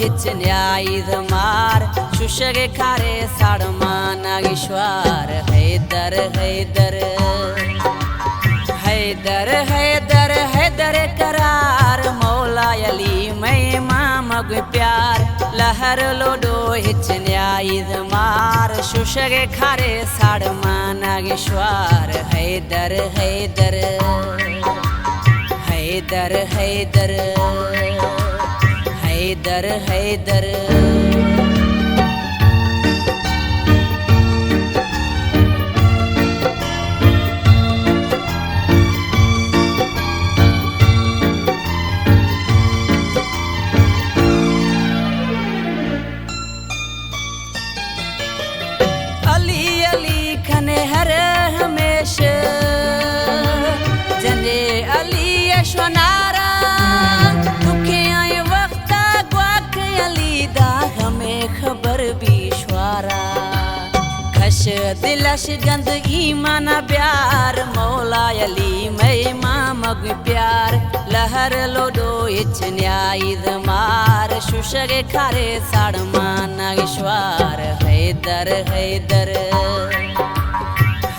हिचन्याईद मार शुशगे खारे साड़मा नागेश्वर हैदर हैदर हैदर हैदर हैदर करार मौला अली मैं मामग प्यार लहर लोडो हिचन्याईद मार शुशगे खारे साड़मा नागेश्वर हैदर हैदर हैदर हैदर हैदर हैदर अली अली खने हर हमेशा जने अली यशवनारा दुखे आए वक्त ग्वाक अली दा हमें खबर बिश्वारा खश दिलश गंद ईमान प्यार मौला अली मैं मामग प्यार लहर लोडो हिचन्याईद मार शुशगे खारे साड़मा नागेश्वर हैदर हैदर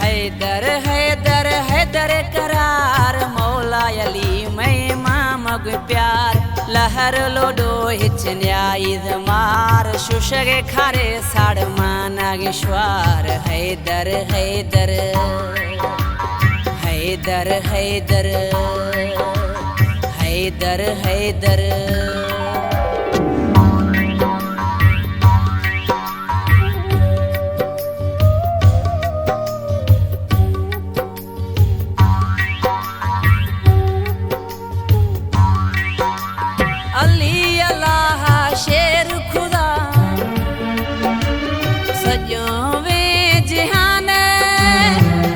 हैदर हैदर हैदर करार मौला अली मैं मामग प्यार लहर लोडो हिचन्याईद मार शुशगे खारे साड़मा नागेश्वर हैदर हैदर हैदर हैदर हैदर हैदर अली अल्लाह शेर खुदा सजोवे जहान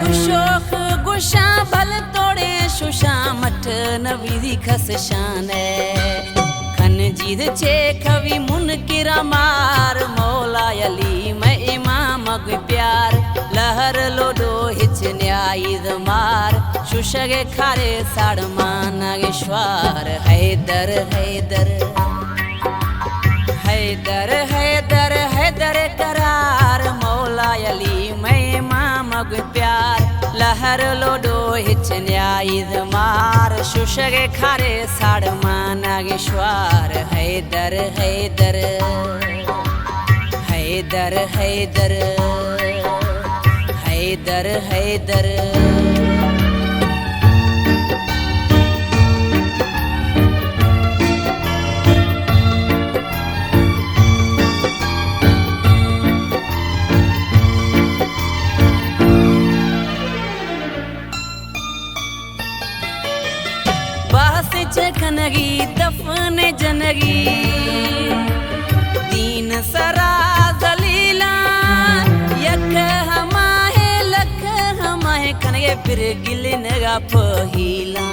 गुशोख गुशा भल तोड़े शुशा मठ नवी खस शान खन जीद छे खवी मुनकिरा मार मौला अली मैं इमाम प्यार लहर लोडो हिचन्याईद मार शुशगे खारे साड़मा नागेश्वर हैदर हैदर हैदर हैदर हैदर करार मौला अली मैं मामग प्यार लहर लोडो हिचन्याईद मार शुशगे खारे साड़मा नागेश्वर हैदर हैदर हैदर हैदर हैदर हैदर बहस चखनगी दफन जनगी दीन सरा जलीला यक हमाहे लक हमाहे खनगे फिर गिलिन गा पहिला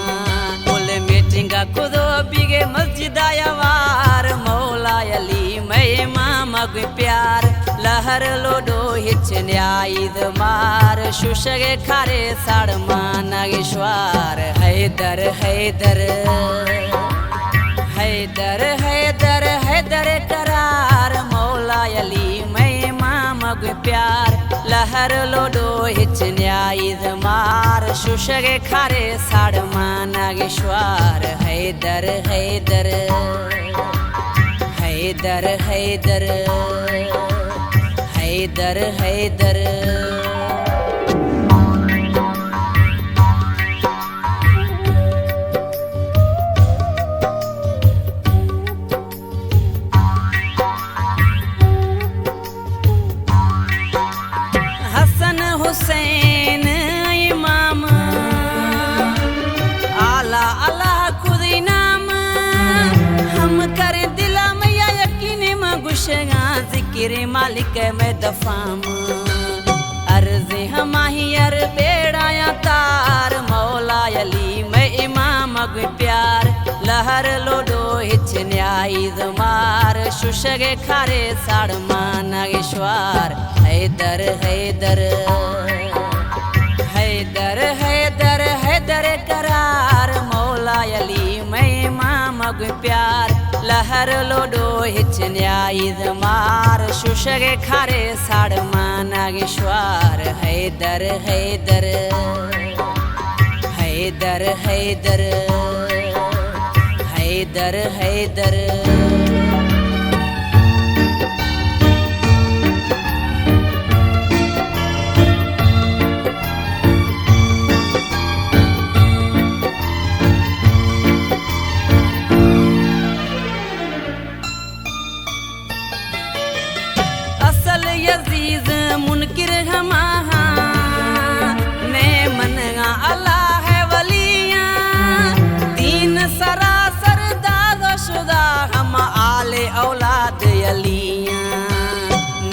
बोल मीटिंगा खुदो बिगे मस्जिद आयावार मौला अली मैं मामग प्यार लहर लोडो हिचन्याईद मार शुशगे खारे साड़मा नागेश्वर हैदर हैदर हैदर हैदर हैदर करार मौला अली मैं मामग प्यार लहर लोडो हिचन्याईद मार शुशगे खारे साड़मा नागेश्वर हैदर हैदर हैदर हैदर हैदर हैदर हसन हुसैन इमाम आला अल्लाह खुद नाम हम करे दिला में या यकीन में गुशगा जिक्र मालिक में दफाम अर्ज हमाही अर बेड़ाया तार मौला अली मैं इमाम प्यार लहर लोडो हिचन्याईद मार शुशगे खारे साड़मा नागेश्वर हैदर हैदर हैदर हैदर हैदर करार मौला अली मैं मामग प्यार लहर लहर लोडो हिचन्याईद मार शुशगे खारे साड़मा नागेश्वर हैदर हैदर हैदर हैदर हैदर हैदर यजीज मुनकिर हमाहा ने मनगा अल्लाह है वलिया दीन सरासर दाद शुदा हम आले औलाद अलिया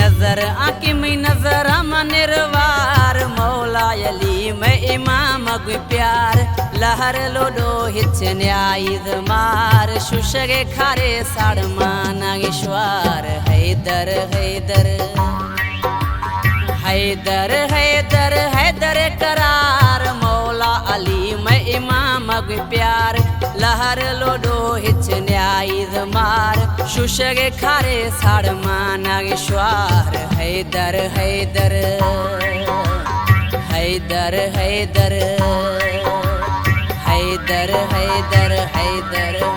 नजर आके में नजर हम निर्वार मौला अली में इमाम अगु प्यार लहर लोडो हिचन्याईद मार शुशगे खारे साड़मा नागेश्वर हैदर हैदर हैदर हैदर हैदर करार मौला अली में इमाम अगु प्यार लहर लोडो हिचन्याईद मार शुशगे खारे साड़मा नागेश्वर हैदर हैदर हैदर हैदर हैदर हैदर हैदर